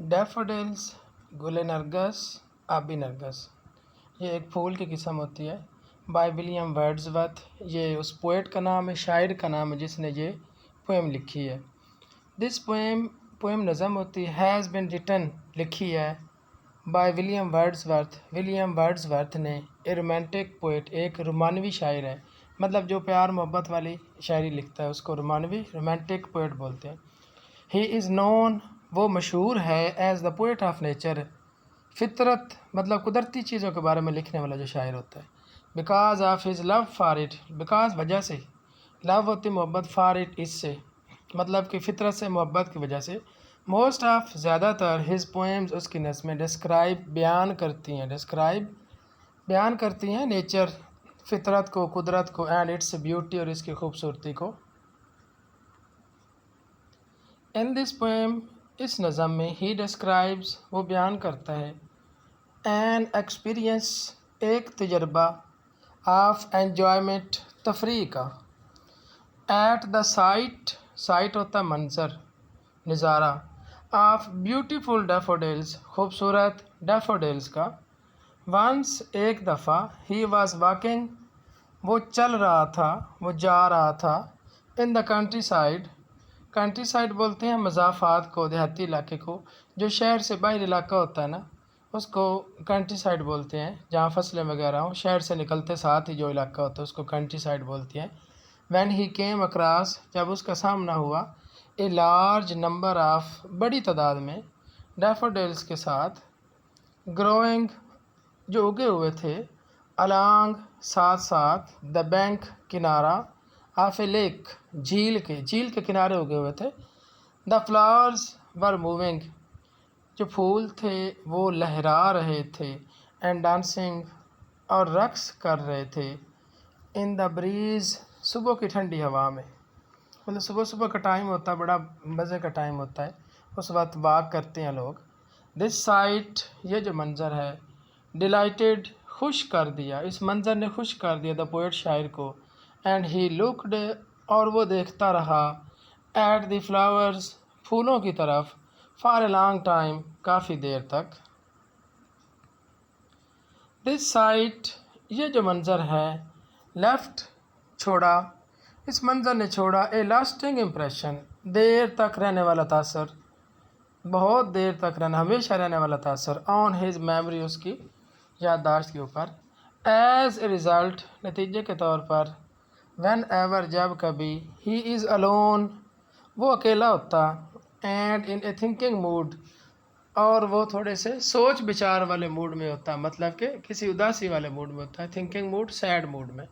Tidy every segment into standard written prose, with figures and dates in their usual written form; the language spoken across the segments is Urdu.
ڈیفوڈلس، گل نرگس، آبی نرگس، یہ ایک پھول کی قسم ہوتی ہے. بائی ولیم ورڈزورتھ، یہ اس پوئٹ کا نام ہے، شاعر کا نام ہے جس نے یہ پوئم لکھی ہے. دس پوئم نظم ہوتی ہے. ہیز بین ریٹن، لکھی ہے by William Wordsworth. William Wordsworth نے اے رومانٹک پوئٹ، ایک رومانوی شاعر ہے. مطلب جو پیار محبت والی شاعری لکھتا ہے اس کو رومانٹک پوئٹ بولتے ہیں. ہی از نون، وہ مشہور ہے، as the poet of nature, فطرت مطلب قدرتی چیزوں کے بارے میں لکھنے والا جو شاعر ہوتا ہے. Because of his love for it, because وجہ سے، لو ہوتی محبت، فار اٹ اس سے، مطلب کہ فطرت سے محبت کی وجہ سے. موسٹ آف، زیادہ تر، ہز پوئمز، اس کی نظمیں، ڈسکرائب بیان کرتی ہیں نیچر، فطرت کو، قدرت کو، اینڈ اٹس بیوٹی، اور اس کی خوبصورتی کو. ان دس پوئم، اس نظم میں، ہی ڈسکرائبز، وہ بیان کرتا ہے، این ایکسپیرئنس، ایک تجربہ، آف انجوائمنٹ، تفریح کا، ایٹ دا سائٹ ہوتا ہے منظر، نظارہ، آف بیوٹیفل ڈیفوڈلز، خوبصورت ڈیفوڈلز کا. ونس، ایک دفعہ، ہی واز واکنگ، وہ چل رہا تھا، وہ جا رہا تھا، ان دا کنٹری سائڈ بولتے ہیں مضافات کو، دیہاتی علاقے کو. جو شہر سے باہر علاقہ ہوتا ہے نا اس کو کنٹری سائڈ بولتے ہیں، جہاں فصلیں وغیرہ ہوں، شہر سے نکلتے ساتھ ہی جو علاقہ ہوتا ہے اس کو کنٹری سائڈ بولتے ہیں. وین ہی کیم اکراس، جب اس کا سامنا ہوا، اے لارج نمبر آف، بڑی تعداد میں، ڈیفوڈلز کے ساتھ، گروئنگ، جو اگے ہوئے تھے، الانگ، ساتھ، دا بینک، کنارہ، آف اے لیک، جھیل کے کنارے اگے ہوئے تھے. دا فلاورز ور موونگ، جو پھول تھے وہ لہرا رہے تھے، اینڈ ڈانسنگ، اور رقص کر رہے تھے، ان دا بریز، صبح کی ٹھنڈی ہوا میں. مطلب صبح کا ٹائم ہوتا ہے، بڑا مزے کا ٹائم ہوتا ہے، اس وقت واک کرتے ہیں لوگ. دس سائٹ، یہ جو منظر ہے، ڈیلائٹڈ، خوش کر دیا، اس منظر نے خوش کر دیا دا پوئٹ، شاعر کو. اینڈ ہی لکڈ، اور وہ دیکھتا رہا، ایٹ دی فلاورز، پھولوں کی طرف، فار اے لانگ ٹائم، کافی دیر تک. دس سائٹ، یہ جو منظر ہے، لیفٹ، چھوڑا، اس منظر نے چھوڑا، اے لاسٹنگ امپریشن، دیر تک رہنے والا تاثر، بہت دیر تک رہنا، ہمیشہ رہنے والا تاثر، آن ہز میموری، اس کی یادداشت کے اوپر. ایز اے ریزلٹ، نتیجے کے طور پر، وین ایور، جب کبھی، ہی از الون، وہ اکیلا ہوتا، and in a thinking mood, اور وہ تھوڑے سے سوچ بچار والے موڈ میں ہوتا ہے، مطلب کہ کسی اداسی والے موڈ میں ہوتا ہے، تھنکنگ موڈ، سیڈ موڈ میں.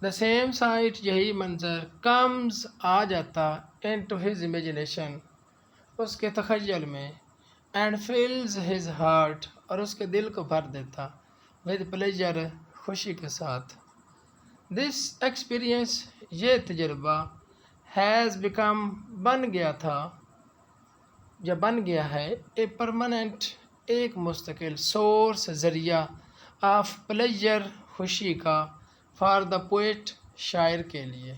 دا سیم سائٹ، یہی منظر، کمز، آ جاتا، ان ٹو ہز امیجنیشن، اس کے تخیل میں، اینڈ فلز ہز ہارٹ، اور اس کے دل کو بھر دیتا، ود پلیجر، خوشی کے ساتھ. دس ایکسپیرئنس، یہ تجربہ، ہیز بیکم، بن گیا تھا، یا بن گیا ہے، اے پرماننٹ، ایک مستقل، سورس، ذریعہ، آف پلیجر، خوشی کا، فار دا پوئٹ، شاعر کے لیے.